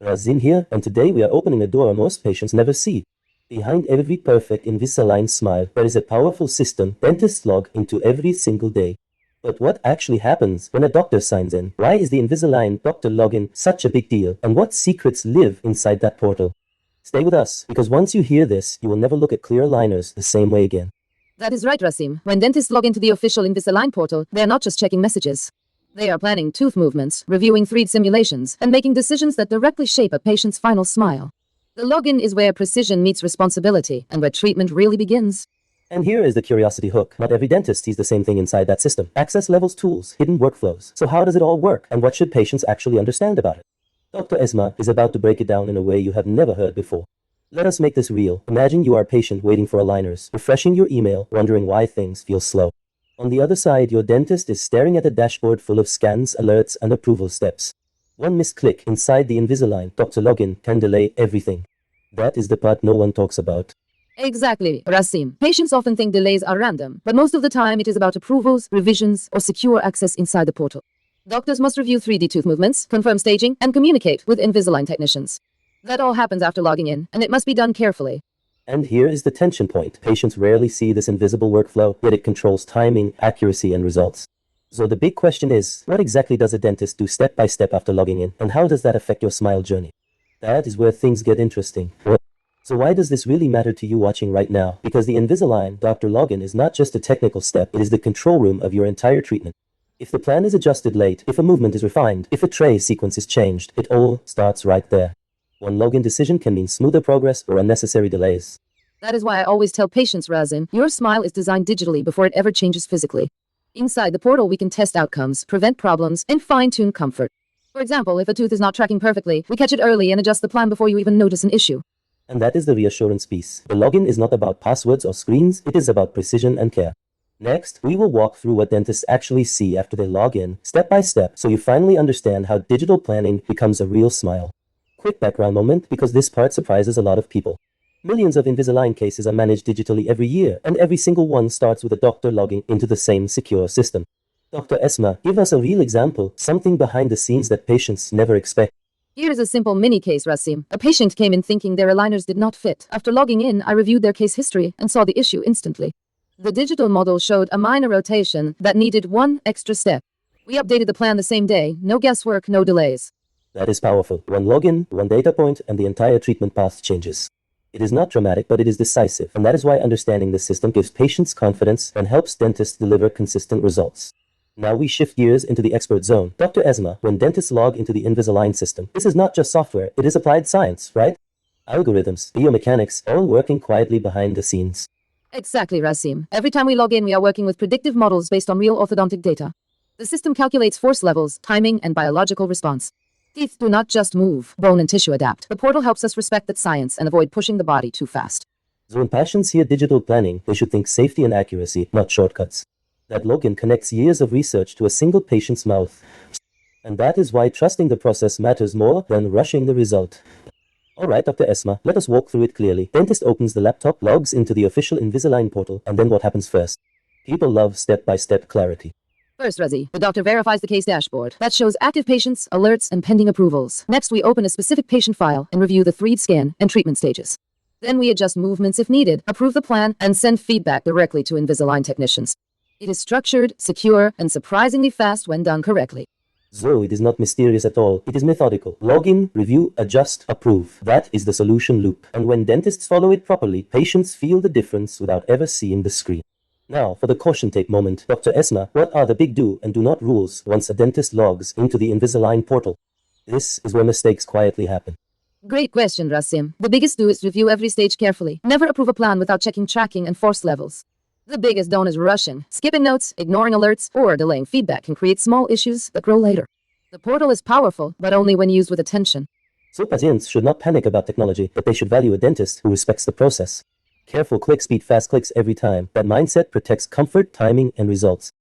Rasim here, and today we are opening a door most patients never see. Behind every perfect Invisalign smile, there is a powerful system dentists log into every single day. But what actually happens when a doctor signs in? Why is the Invisalign doctor login such a big deal? And what secrets live inside that portal? Stay with us, because once you hear this, you will never look at clear aligners the same way again. That is right, Rasim. When dentists log into the official Invisalign portal, they are not just checking messages. They are planning tooth movements, reviewing 3D simulations, and making decisions that directly shape a patient's final smile. The login is where precision meets responsibility and where treatment really begins. And here is the curiosity hook. Not every dentist sees the same thing inside that system. Access levels, tools, hidden workflows. So how does it all work, and what should patients actually understand about it? Dr. Esma is about to break it down in a way you have never heard before. Let us make this real. Imagine you are a patient waiting for aligners, refreshing your email, wondering why things feel slow. On the other side, your dentist is staring at a dashboard full of scans, alerts, and approval steps. One missed click inside the Invisalign doctor login can delay everything. That is the part no one talks about. Exactly, Rasim. Patients often think delays are random, but most of the time it is about approvals, revisions, or secure access inside the portal. Doctors must review 3D tooth movements, confirm staging, and communicate with Invisalign technicians. That all happens after logging in, and it must be done carefully. And here is the tension point. Patients rarely see this invisible workflow, yet it controls timing, accuracy, and results. So the big question is, what exactly does a dentist do step by step after logging in, and how does that affect your smile journey? That is where things get interesting. So why does this really matter to you watching right now? Because the Invisalign doctor login is not just a technical step, it is the control room of your entire treatment. If the plan is adjusted late, if a movement is refined, if a tray sequence is changed, it all starts right there. One login decision can mean smoother progress or unnecessary delays. That is why I always tell patients, Rasim, your smile is designed digitally before it ever changes physically. Inside the portal, we can test outcomes, prevent problems, and fine-tune comfort. For example, if a tooth is not tracking perfectly, we catch it early and adjust the plan before you even notice an issue. And that is the reassurance piece. The login is not about passwords or screens, it is about precision and care. Next, we will walk through what dentists actually see after they log in, step by step, so you finally understand how digital planning becomes a real smile. Quick background moment, because this part surprises a lot of people. Millions of Invisalign cases are managed digitally every year, and every single one starts with a doctor logging into the same secure system. Dr. Esma, give us a real example, something behind the scenes that patients never expect. Here is a simple mini case, Rasim. A patient came in thinking their aligners did not fit. After logging in, I reviewed their case history and saw the issue instantly. The digital model showed a minor rotation that needed one extra step. We updated the plan the same day, no guesswork, no delays. That is powerful. One login, one data point, and the entire treatment path changes. It is not dramatic, but it is decisive, and that is why understanding this system gives patients confidence and helps dentists deliver consistent results. Now we shift gears into the expert zone. Dr. Esma, when dentists log into the Invisalign system, this is not just software, it is applied science, right? Algorithms, biomechanics, all working quietly behind the scenes. Exactly, Rasim. Every time we log in, we are working with predictive models based on real orthodontic data. The system calculates force levels, timing, and biological response. Teeth do not just move, bone and tissue adapt. The portal helps us respect that science and avoid pushing the body too fast. So when patients hear digital planning, they should think safety and accuracy, not shortcuts. That login connects years of research to a single patient's mouth. And that is why trusting the process matters more than rushing the result. Alright, Dr. Esma, let us walk through it clearly. Dentist opens the laptop, logs into the official Invisalign portal, and then what happens first? People love step-by-step clarity. First, Razi, the doctor verifies the case dashboard. That shows active patients, alerts, and pending approvals. Next, we open a specific patient file and review the 3D scan and treatment stages. Then we adjust movements if needed, approve the plan, and send feedback directly to Invisalign technicians. It is structured, secure, and surprisingly fast when done correctly. So it is not mysterious at all. It is methodical. Log in, review, adjust, approve. That is the solution loop. And when dentists follow it properly, patients feel the difference without ever seeing the screen. Now, for the caution tape moment, Dr. Esma, what are the big do and do not rules once a dentist logs into the Invisalign portal? This is where mistakes quietly happen. Great question, Rasim. The biggest do is review every stage carefully. Never approve a plan without checking tracking and force levels. The biggest don't is rushing. Skipping notes, ignoring alerts, or delaying feedback can create small issues that grow later. The portal is powerful, but only when used with attention. So patients should not panic about technology, but they should value a dentist who respects the process. Careful click speed, fast clicks every time. That mindset protects comfort, timing, and results.